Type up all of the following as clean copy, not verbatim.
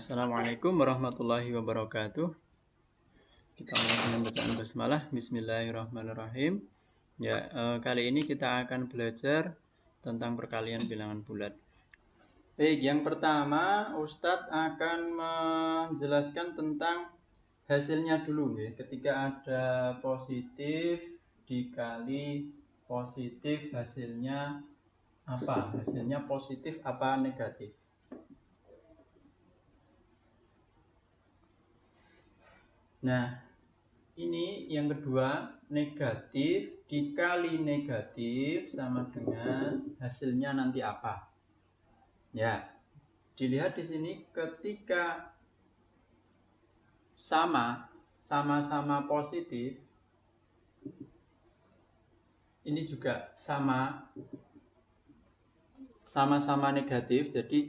Assalamualaikum warahmatullahi wabarakatuh. Kita mulai dengan bacaan basmalah. Bismillahirrahmanirrahim. Kali ini kita akan belajar tentang perkalian bilangan bulat. Baik, yang pertama Ustadz akan menjelaskan tentang hasilnya dulu ya. Ketika ada positif dikali positif, hasilnya apa? Hasilnya positif apa negatif? Nah, ini yang kedua, negatif dikali negatif sama dengan hasilnya nanti apa? Ya, dilihat di sini ketika sama-sama positif, ini juga sama-sama negatif, jadi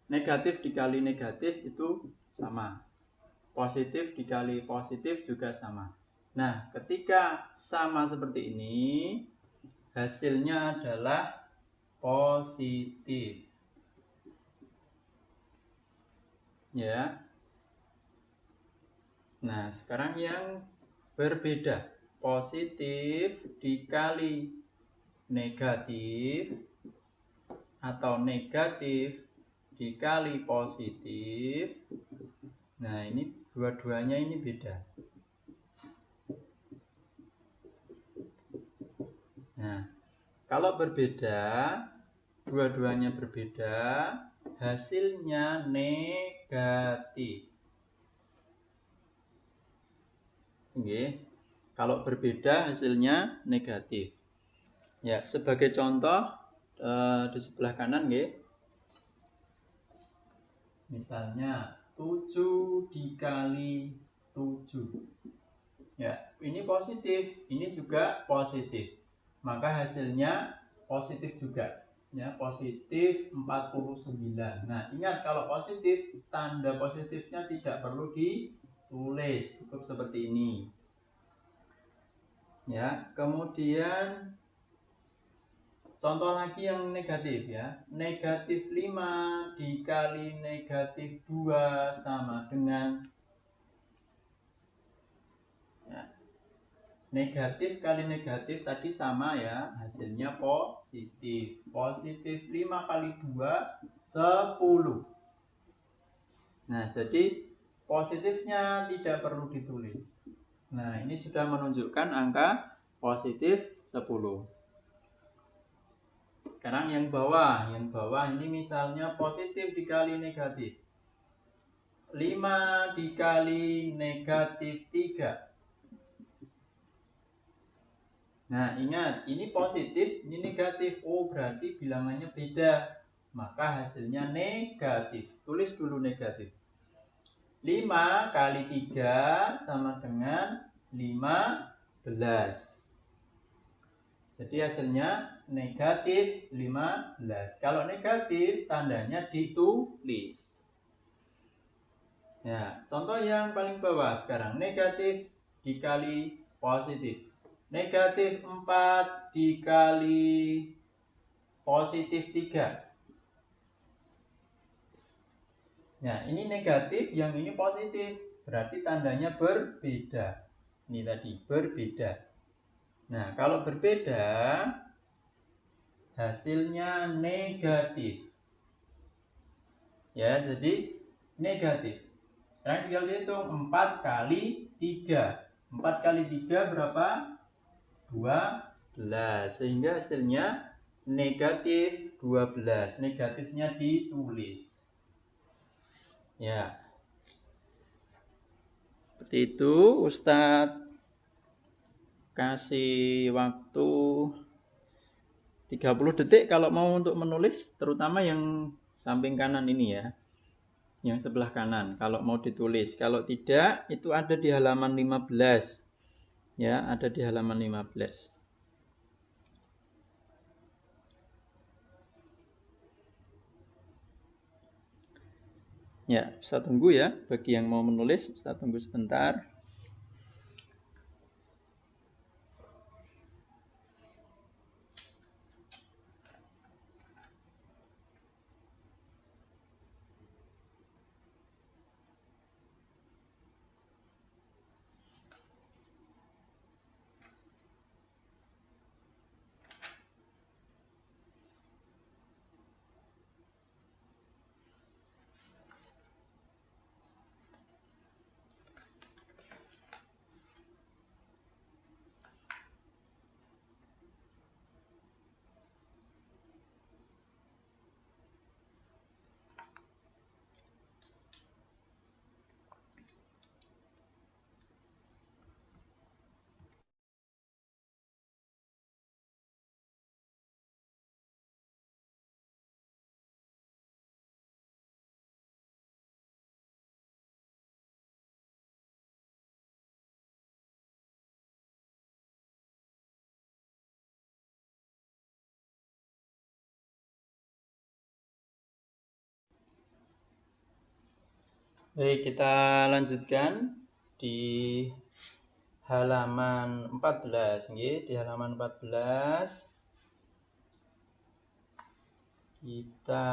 negatif dikali negatif itu sama. Positif dikali positif juga sama. Nah, ketika sama seperti ini, hasilnya adalah positif. Ya. Nah, sekarang yang berbeda. Positif dikali negatif atau negatif dikali positif. Nah, ini dua-duanya ini beda. Nah, kalau berbeda, dua-duanya berbeda, hasilnya negatif. Oke. Kalau berbeda hasilnya negatif. Ya, sebagai contoh di sebelah kanan nggih. Misalnya 7 dikali 7. Ya, ini positif, ini juga positif. Maka hasilnya positif juga. Ya, positif 49. Nah, ingat kalau positif, tanda positifnya tidak perlu ditulis, cukup seperti ini. Ya, kemudian contoh lagi yang negatif ya. Negatif 5 dikali negatif 2 sama dengan ya, negatif kali negatif tadi sama ya, hasilnya positif. Positif 5 kali 2 10. Nah, jadi positifnya tidak perlu ditulis. Nah, ini sudah menunjukkan angka positif 10. Sekarang yang bawah ini misalnya positif dikali negatif. 5 dikali negatif 3. Nah, ingat, ini positif, ini negatif. Oh, berarti bilangannya beda. Maka hasilnya negatif. Tulis dulu negatif. 5 kali 3 sama dengan 15. Jadi hasilnya negatif 15. Kalau negatif, tandanya ditulis. Ya, contoh yang paling bawah sekarang. Negatif dikali positif. Negatif 4 dikali positif 3. Nah, ini negatif, yang ini positif. Berarti tandanya berbeda. Ini tadi, berbeda. Nah, kalau berbeda, hasilnya negatif. Ya, jadi negatif. Sekarang tinggal dihitung 4 kali 3. 4 kali 3 berapa? 12. Sehingga hasilnya negatif 12. Negatifnya ditulis. Ya. Seperti itu, Ustadz kasih waktu 30 detik kalau mau untuk menulis, terutama yang samping kanan ini ya. Yang sebelah kanan kalau mau ditulis. Kalau tidak, itu ada di halaman 15. Ya, ada di halaman 15. Ya, bisa tunggu ya. Bagi yang mau menulis, bisa tunggu sebentar. Baik, kita lanjutkan di halaman 14 nggih. Di halaman 14 kita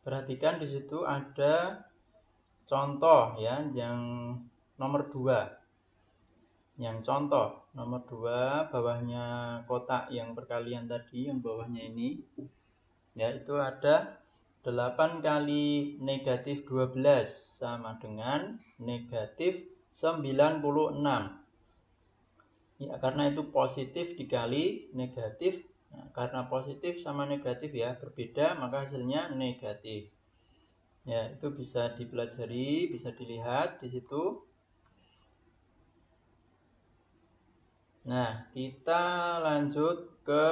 perhatikan di situ ada contoh ya yang nomor 2. Yang contoh nomor 2 bawahnya kotak yang perkalian tadi, yang bawahnya ini ya, itu ada 8 kali negatif 12 sama dengan negatif 96. Ya, karena itu positif dikali negatif. Nah, karena positif sama negatif ya berbeda, maka hasilnya negatif. Ya, itu bisa dipelajari, bisa dilihat di situ. Nah, kita lanjut ke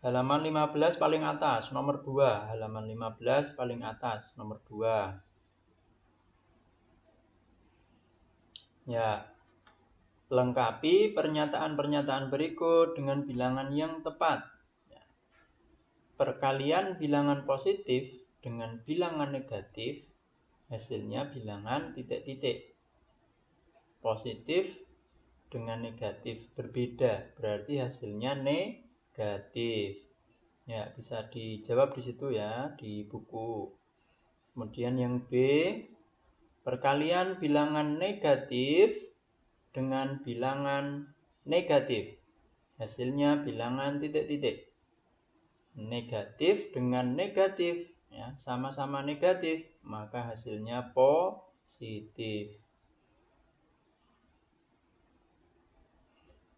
halaman 15 paling atas, nomor 2. Halaman 15 paling atas, nomor 2. Ya, lengkapi pernyataan-pernyataan berikut dengan bilangan yang tepat. Ya. Perkalian bilangan positif dengan bilangan negatif, hasilnya bilangan titik-titik. Positif dengan negatif berbeda, berarti hasilnya negatif. Ya, bisa dijawab di situ ya, di buku. Kemudian yang B, perkalian bilangan negatif dengan bilangan negatif, hasilnya bilangan titik-titik. Negatif dengan negatif ya, sama-sama negatif, maka hasilnya positif.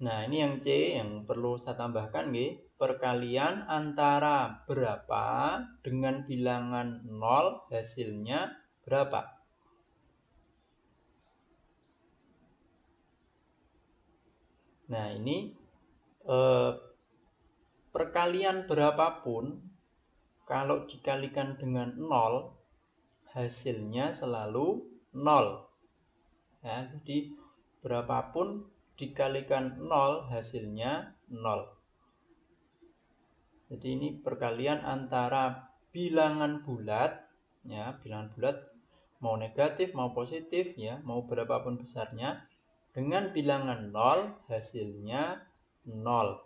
Nah, ini yang C yang perlu saya tambahkan nih. Perkalian antara berapa dengan bilangan 0 hasilnya berapa? Nah, ini perkalian berapapun kalau dikalikan dengan 0 hasilnya selalu 0 ya, jadi berapapun dikalikan 0 hasilnya 0. Jadi ini perkalian antara bilangan bulat ya, bilangan bulat mau negatif mau positif ya, mau berapapun besarnya, dengan bilangan 0 hasilnya 0.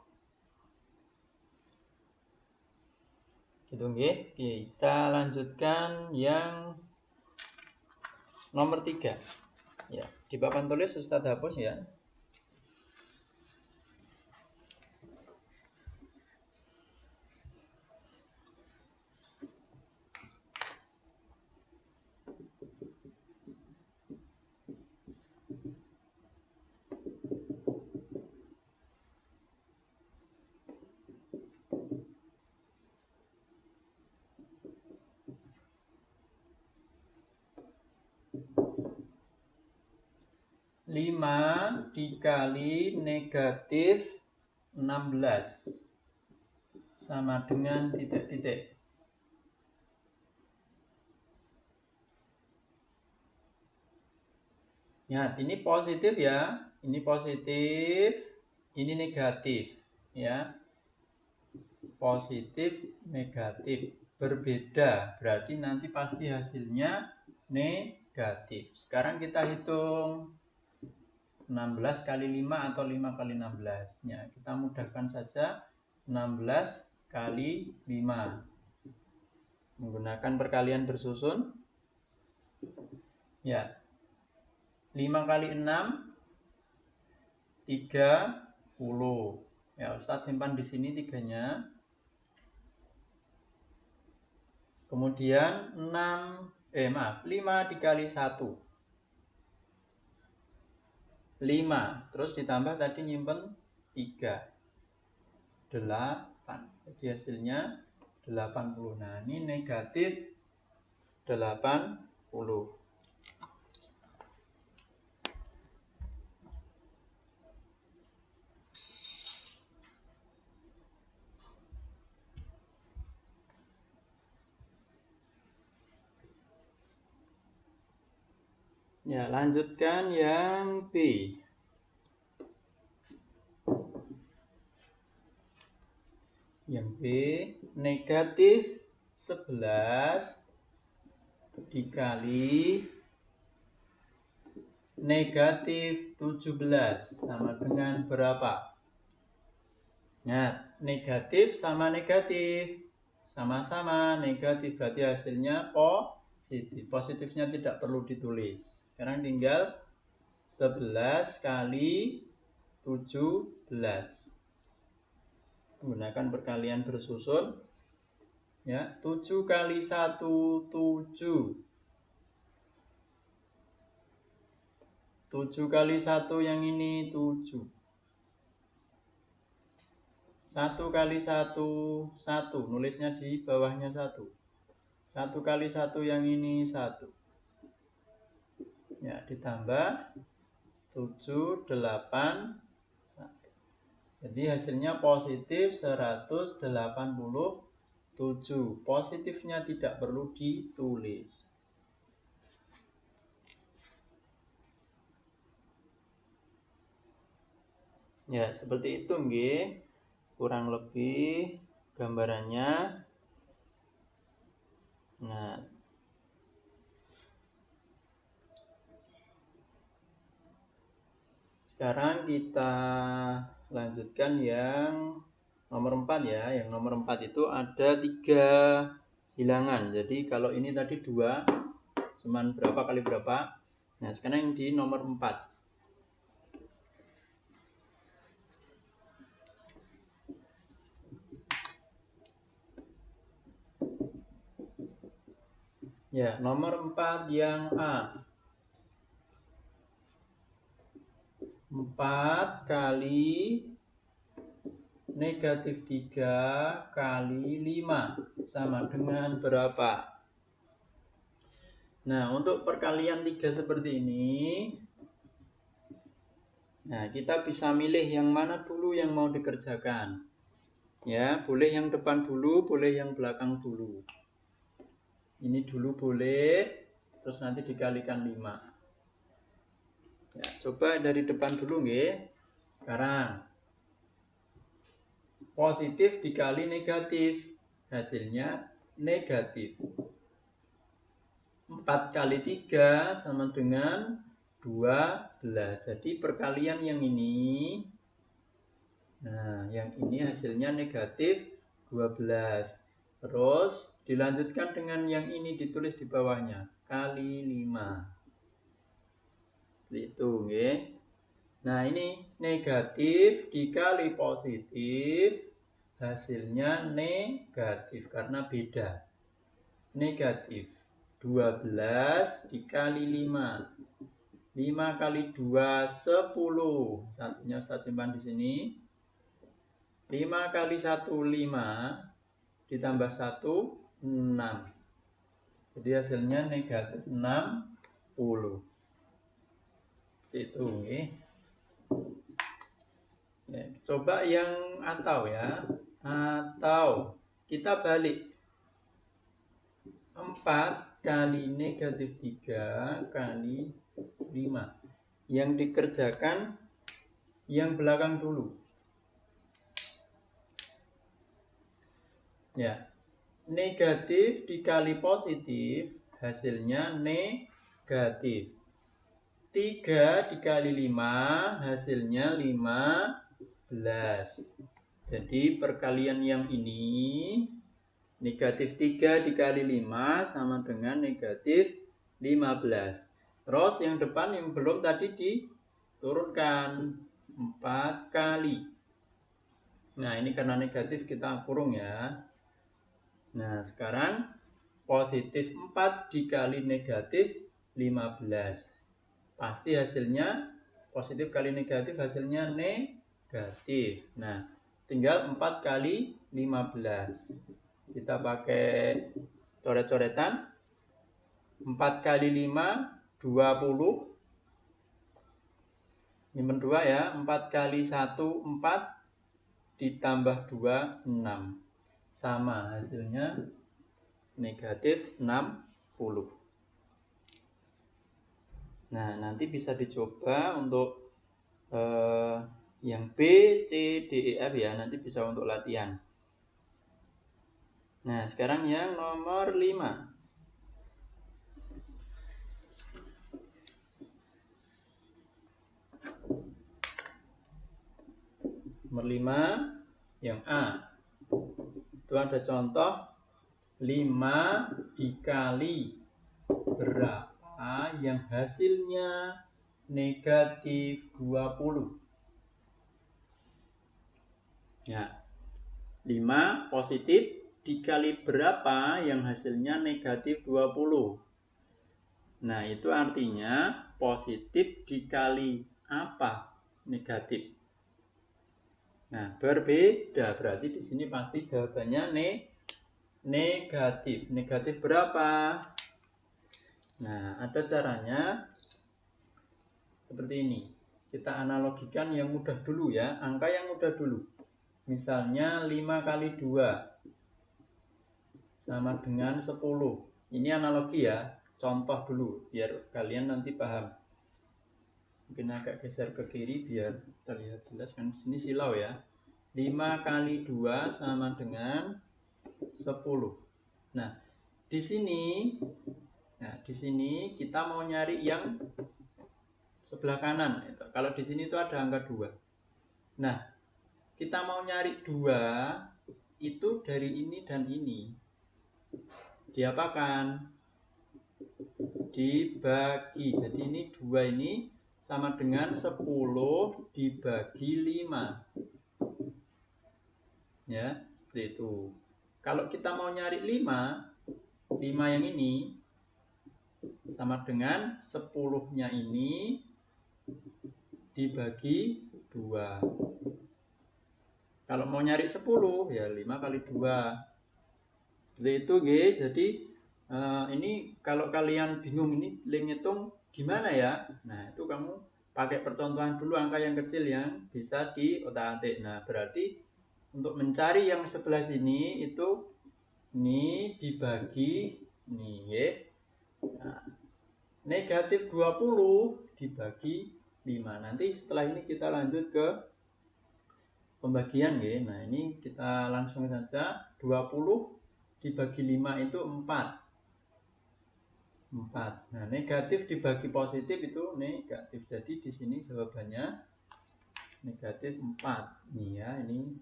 Gitu nggih. Kita lanjutkan yang nomor 3. Ya, di papan tulis Ustadz hapus ya. Lima dikali negatif 16 sama dengan titik-titik. Ya, ini positif ya, ini positif, ini negatif ya. Positif, negatif berbeda, berarti nanti pasti hasilnya negatif. Sekarang kita hitung 16 kali 5 atau 5 kali 16 ya, kita mudahkan saja 16 kali 5 menggunakan perkalian bersusun ya. 5 kali 6 30 ya. Ustadz simpan di sini 3-nya. Kemudian 5 dikali 1 5, terus ditambah tadi nyimpen 3 8, jadi hasilnya 80. Nah, ini negatif 80. Ya, lanjutkan yang B. Yang B, negatif 11 dikali negatif 17 sama dengan berapa? Nah, negatif sama negatif sama-sama negatif, berarti hasilnya positif. Positifnya tidak perlu ditulis. Sekarang tinggal 11 kali 17. Menggunakan perkalian bersusun. Ya, 7 kali 1 7. 7 kali 1 yang ini 7. 1 kali 1 1, nulisnya di bawahnya 1. 1 kali 1 yang ini 1. Ya, ditambah 7 8 1. Jadi hasilnya positif 187. Positifnya tidak perlu ditulis. Ya, seperti itu nggih. Kurang lebih gambarannya. Nah, sekarang kita lanjutkan yang nomor 4 ya. Yang nomor 4 itu ada 3 bilangan. Jadi kalau ini tadi 2, cuman berapa kali berapa. Nah, sekarang yang di nomor 4. Ya, nomor 4 yang A. 4 kali negatif 3 kali 5 sama dengan berapa? Nah, untuk perkalian 3 seperti ini, nah kita bisa milih yang mana dulu yang mau dikerjakan. Ya, boleh yang depan dulu, boleh yang belakang dulu. Ini dulu boleh, terus nanti dikalikan 5. Ya, coba dari depan dulu nggih. Sekarang positif dikali negatif, hasilnya negatif. 4 kali 3 sama dengan 12. Jadi perkalian yang ini, nah yang ini hasilnya negatif 12. Terus dilanjutkan dengan yang ini, ditulis di bawahnya kali 5. Itu nggih. Nah, ini negatif dikali positif, hasilnya negatif karena beda. Negatif 12 dikali 5. 5 kali 2 10. Satunya Ustaz simpan di sini. 5 kali 1 5 ditambah 1 6. Jadi hasilnya negatif 60. Itu nggih. Ya, coba yang atau ya. Atau kita balik. 4 kali negatif 3 kali 5. Yang dikerjakan yang belakang dulu. Ya. Negatif dikali positif, hasilnya negatif. 3 dikali 5, hasilnya 15. Jadi perkalian yang ini, negatif 3 dikali 5 sama dengan negatif 15. Terus yang depan yang belum tadi diturunkan 4 kali. Nah, ini karena negatif kita kurung ya. Nah, sekarang positif 4 dikali negatif 15. Pasti hasilnya positif kali negatif, hasilnya negatif. Nah, tinggal 4 kali 15. Kita pakai coret-coretan. 4 kali 5 20. Nyimpen 2 ya. 4 kali 1 4 ditambah 2 6. Sama, hasilnya negatif 60. Nah, nanti bisa dicoba untuk yang B, C, D, E, F ya. Nanti bisa untuk latihan. Nah, sekarang yang nomor 5. Nomor 5 yang A. Itu ada contoh 5 dikali berapa yang hasilnya negatif 20. Ya, 5 positif dikali berapa yang hasilnya negatif 20. Nah, itu artinya positif dikali apa? Negatif. Nah, berbeda. Berarti di sini pasti jawabannya negatif. Negatif berapa? Nah, ada caranya seperti ini. Kita analogikan yang mudah dulu ya, angka yang mudah dulu. Misalnya 5 kali 2 sama dengan 10. Ini analogi ya, contoh dulu biar kalian nanti paham. Mungkin agak geser ke kiri biar terlihat jelas kan. Di sini silau ya. 5 kali 2 sama dengan 10. Nah, di sini kita mau nyari yang sebelah kanan. Kalau di sini itu ada angka 2. Nah, kita mau nyari 2 itu dari ini dan ini. Diapakan? Dibagi. Jadi ini 2 ini sama dengan 10 dibagi 5. Ya, seperti itu. Kalau kita mau nyari 5 yang ini sama dengan 10-nya ini dibagi 2. Kalau mau nyari 10 ya 5 kali 2. Seperti itu, G. Jadi ini kalau kalian bingung ini ngitung gimana ya? Nah, itu kamu pakai percontohan dulu angka yang kecil yang bisa diotak-atik. Nah, berarti untuk mencari yang sebelah sini itu ini dibagi nih, ya. Nah, negatif 20 dibagi 5. Nanti setelah ini kita lanjut ke pembagian ya. Nah, ini kita langsung saja 20 dibagi 5 itu 4. Nah, negatif dibagi positif itu negatif. Jadi di sini jawabannya negatif 4. Nih ya, ini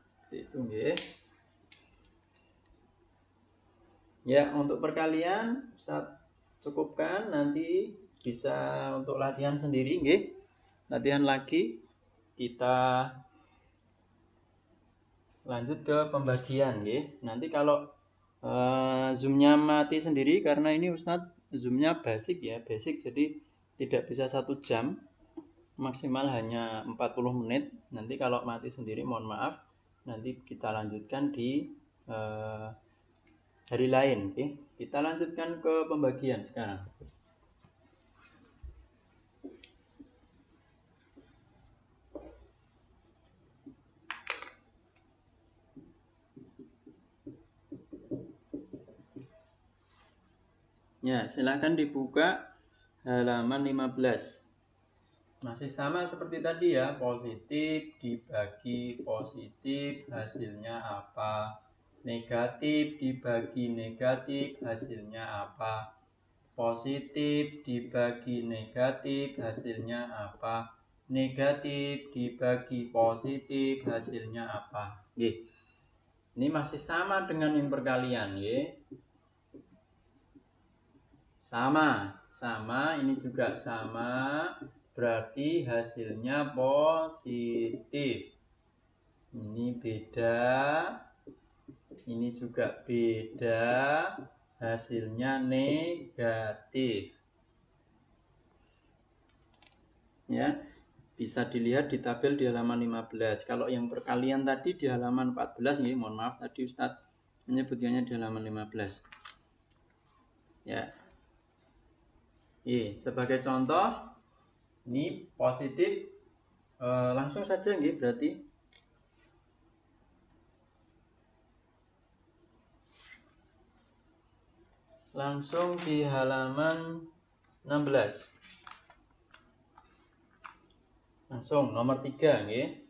seperti itu nggih. Ya, untuk perkalian Ustaz cukupkan, nanti bisa untuk latihan sendiri nggih. Latihan lagi kita lanjut ke pembagian nggih. Nanti kalau zoomnya mati sendiri karena ini Ustadz zoomnya basic ya, basic, jadi tidak bisa 1 jam, maksimal hanya 40 menit. Nanti kalau mati sendiri mohon maaf, nanti kita lanjutkan di hari lain. Oke, kita lanjutkan ke pembagian sekarang. Ya, silakan dibuka halaman 15. Masih sama seperti tadi ya, positif dibagi positif hasilnya apa? Negatif dibagi negatif hasilnya apa? Positif dibagi negatif hasilnya apa? Negatif dibagi positif hasilnya apa? Oke. Ini masih sama dengan yang perkalian ya. Sama, ini juga sama, berarti hasilnya positif. Ini beda, ini juga beda, hasilnya negatif. Ya, bisa dilihat di tabel di halaman 15. Kalau yang perkalian tadi di halaman 14 nih, mohon maaf tadi Ustadz menyebutkannya di halaman 15. Ya. Sebagai contoh, ini positif, langsung saja nggih berarti. Langsung di halaman 16. Langsung nomor 3 nggih.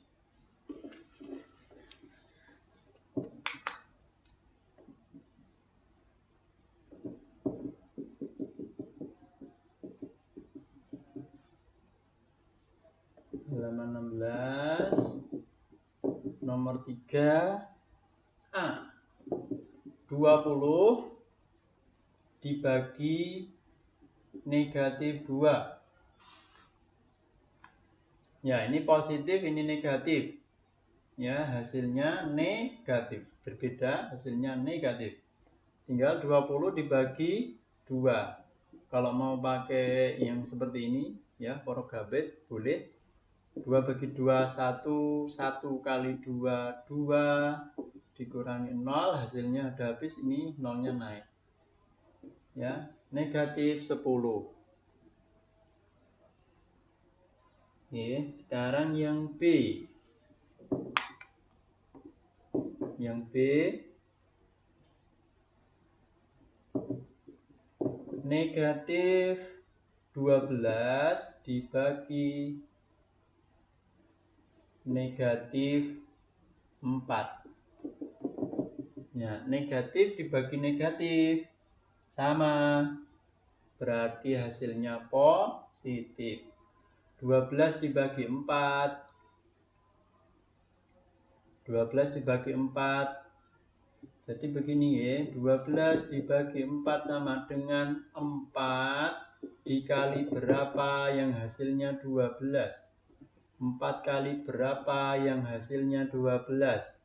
halaman 16 nomor 3A. 20 dibagi negatif 2. Ya, ini positif, ini negatif. Ya, hasilnya negatif. Berbeda, hasilnya negatif. Tinggal 20 dibagi 2. Kalau mau pakai yang seperti ini, ya, porogabet, boleh. 2 bagi 2, 1. 1 kali 2, 2. Dikurangi 0, hasilnya udah habis, ini nolnya naik. Ya, negatif 10. Oke, sekarang yang B. Yang B, negatif 12 dibagi negatif 4. Ya, negatif dibagi negatif sama, berarti hasilnya positif. 12 dibagi 4. 12 dibagi 4. Jadi begini ya, 12 dibagi 4 sama dengan 4 dikali berapa yang hasilnya 12. 4 kali berapa yang hasilnya 12?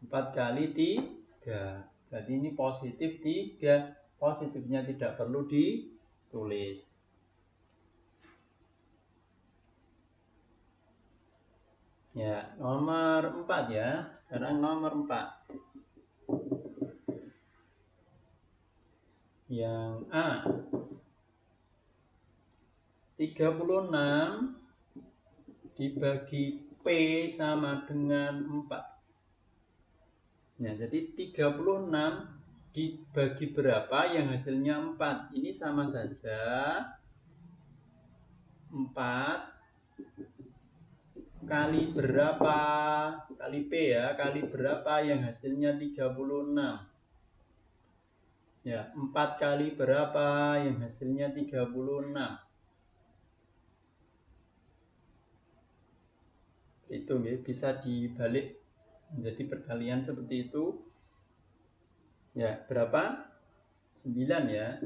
4 kali 3. Berarti ini positif 3. Positifnya tidak perlu ditulis. Ya, nomor 4 ya. Sekarang nomor 4. Yang A. 36 dibagi P sama dengan 4. Nah, jadi 36 dibagi berapa yang hasilnya 4. Ini sama saja. 4 kali berapa? Kali P ya, kali berapa yang hasilnya 36. Ya, 4 kali berapa yang hasilnya 36. Itu ya, bisa dibalik menjadi perkalian seperti itu. Ya, berapa? 9 ya.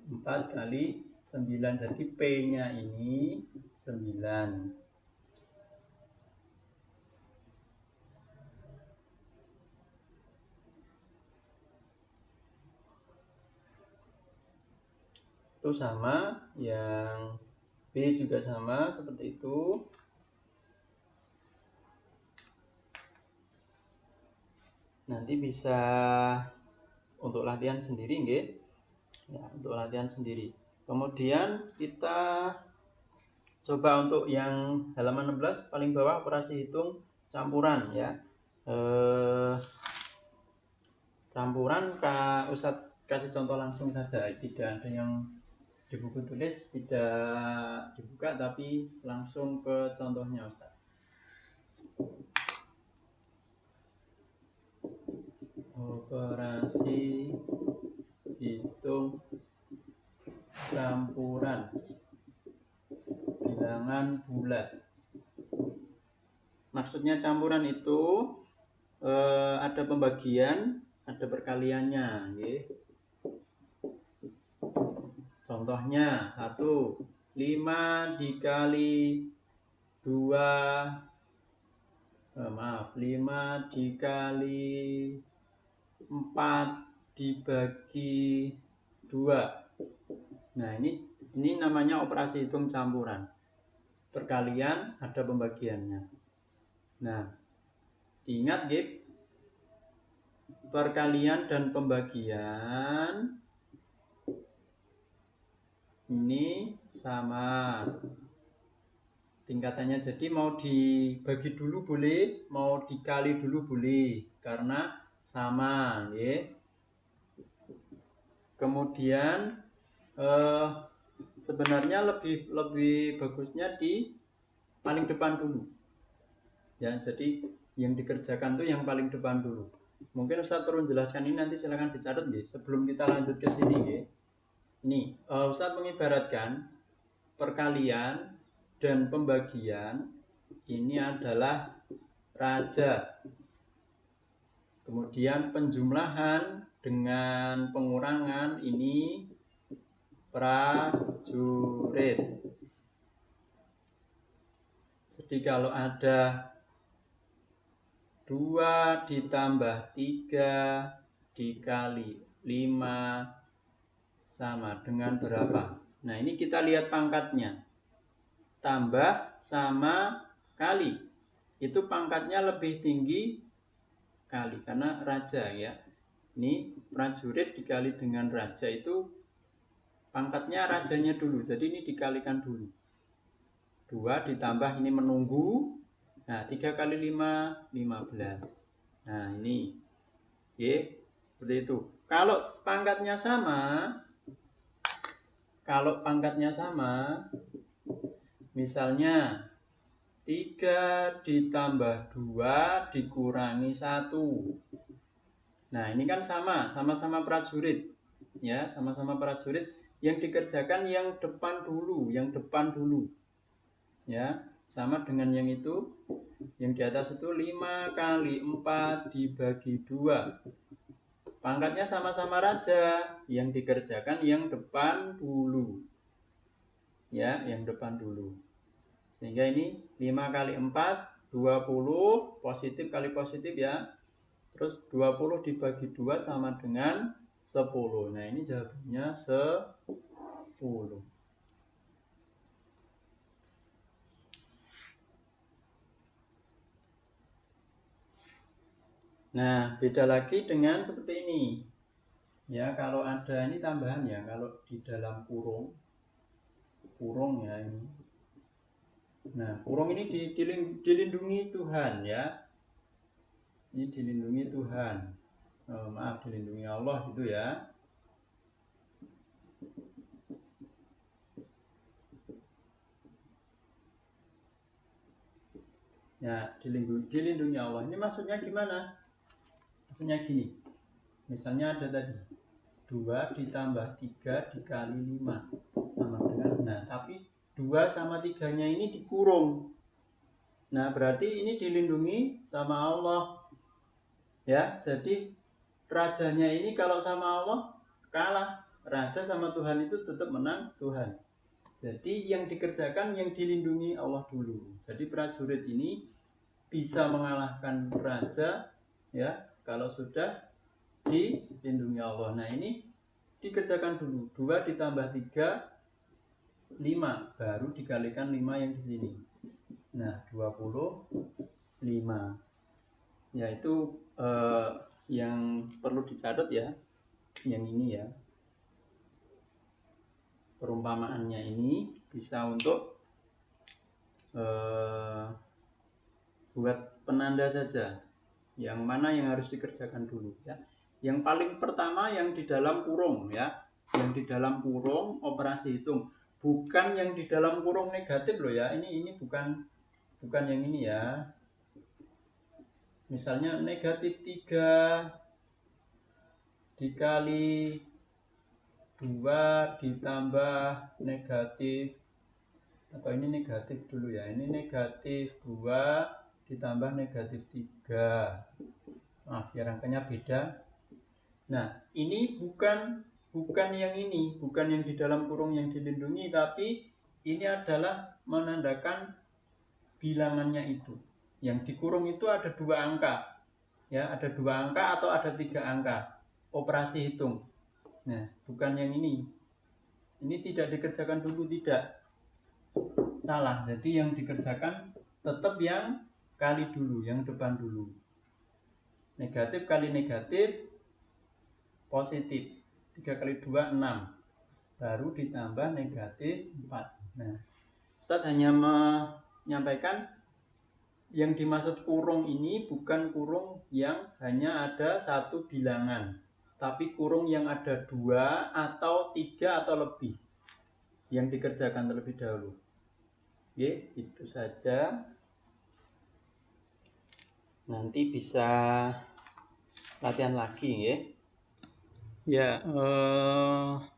4 kali 9, jadi P-nya ini 9. Itu sama, yang B juga sama seperti itu. Nanti bisa untuk latihan sendiri nggih. Ya, untuk latihan sendiri. Kemudian kita coba untuk yang halaman 16 paling bawah, operasi hitung campuran ya. Campuran Ustadz kasih contoh langsung saja, tidak ada yang di buku tulis, tidak dibuka, tapi langsung ke contohnya Ustadz. Operasi hitung campuran bilangan bulat. Maksudnya campuran itu ada pembagian, ada perkaliannya, okay. Contohnya 1, 5 dikali 2, 5 dikali 4 dibagi 2. Nah, ini namanya operasi hitung campuran. Perkalian ada pembagiannya. Nah, ingat gitu, perkalian dan pembagian ini sama tingkatannya, jadi mau dibagi dulu boleh, mau dikali dulu boleh, karena sama ya. Kemudian sebenarnya lebih bagusnya di paling depan dulu ya, jadi yang dikerjakan tuh yang paling depan dulu. Mungkin Ustadz perlu jelaskan ini, nanti silahkan dicatat nih sebelum kita lanjut ke sini ya. Ini Ustadz mengibaratkan perkalian dan pembagian ini adalah raja. Kemudian penjumlahan dengan pengurangan ini prajurit. Jadi kalau ada 2 ditambah 3 dikali 5 sama dengan berapa? Nah, ini kita lihat pangkatnya. Tambah sama kali. Itu pangkatnya lebih tinggi kali karena raja ya. Ini prajurit dikali dengan raja itu pangkatnya rajanya dulu. Jadi ini dikalikan dulu. 2 ditambah ini menunggu. Nah, 3 kali 5 15. Nah, ini. Oke, seperti itu. Kalau pangkatnya sama, misalnya 3 ditambah 2 dikurangi 1. Nah, ini kan sama-sama prajurit. Ya, sama-sama prajurit. Yang dikerjakan yang depan dulu. Ya, sama dengan yang itu. Yang di atas itu 5 kali 4 dibagi 2. Pangkatnya sama-sama raja. Yang dikerjakan yang depan dulu. Ya, yang depan dulu. Sehingga ini 5 kali 4 20, positif kali positif ya. Terus 20 dibagi 2 sama dengan 10. Nah, ini jawabannya 10. Nah, beda lagi dengan seperti ini. Ya, kalau ada ini tambahan ya, kalau di dalam kurung ya ini. Nah, kurung ini dilindungi Tuhan ya. Ini dilindungi Tuhan. Dilindungi Allah gitu ya. Ya, dilindungi Allah. Ini maksudnya gimana? Maksudnya gini. Misalnya ada tadi 2 ditambah 3 dikali 5 sama dengan, nah tapi 2 sama 3-nya ini dikurung. Nah, berarti ini dilindungi sama Allah. Ya, jadi rajanya ini kalau sama Allah kalah. Raja sama Tuhan itu tetap menang Tuhan. Jadi yang dikerjakan yang dilindungi Allah dulu. Jadi prajurit ini bisa mengalahkan raja ya kalau sudah dilindungi Allah. Nah, ini dikerjakan dulu. 2 ditambah 3 5, baru dikalikan 5 yang di sini. Nah, 25. Ya, itu yang perlu dicatat ya. Yang ini ya. Perumpamaannya ini bisa untuk buat penanda saja. Yang mana yang harus dikerjakan dulu ya. Yang paling pertama yang di dalam kurung ya. Yang di dalam kurung operasi hitung. Bukan yang di dalam kurung negatif loh ya. Ini bukan yang ini ya. Misalnya negatif 3 dikali 2 ditambah negatif, atau ini negatif dulu ya. Ini negatif 2 ditambah negatif 3. Biar angkanya beda. Nah, ini bukan yang ini, bukan yang di dalam kurung yang dilindungi, tapi ini adalah menandakan bilangannya itu. Yang dikurung itu ada 2 angka. Ya, ada 2 angka atau ada 3 angka. Operasi hitung. Nah, bukan yang ini. Ini tidak dikerjakan dulu, tidak. Salah. Jadi yang dikerjakan tetap yang kali dulu, yang depan dulu. Negatif kali negatif positif. 3 kali 2 6. Baru ditambah negatif 4. Nah, Ustadz hanya menyampaikan yang dimaksud kurung ini bukan kurung yang hanya ada 1 bilangan, tapi kurung yang ada 2 atau 3 atau lebih yang dikerjakan terlebih dahulu. Oke, itu saja. Nanti bisa latihan lagi ya. Ya,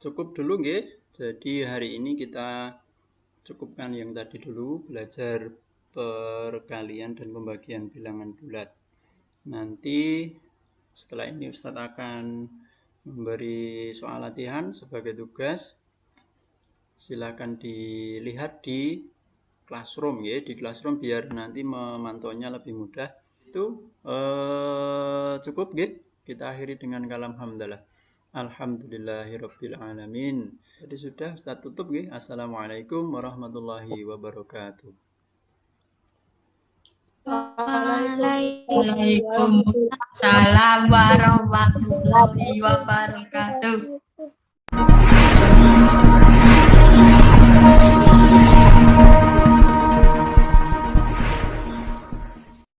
cukup dulu nggih. Jadi hari ini kita cukupkan yang tadi dulu, belajar perkalian dan pembagian bilangan bulat. Nanti setelah ini Ustadz akan memberi soal latihan sebagai tugas. Silakan dilihat di classroom ya, di classroom biar nanti memantaunya lebih mudah. Itu cukup gitu. Kita akhiri dengan kalam hamdalah. Alhamdulillahirabbil alamin. Jadi sudah Ustaz tutup nggih. Assalamualaikum warahmatullahi wabarakatuh. Waalaikumsalam warahmatullahi wabarakatuh.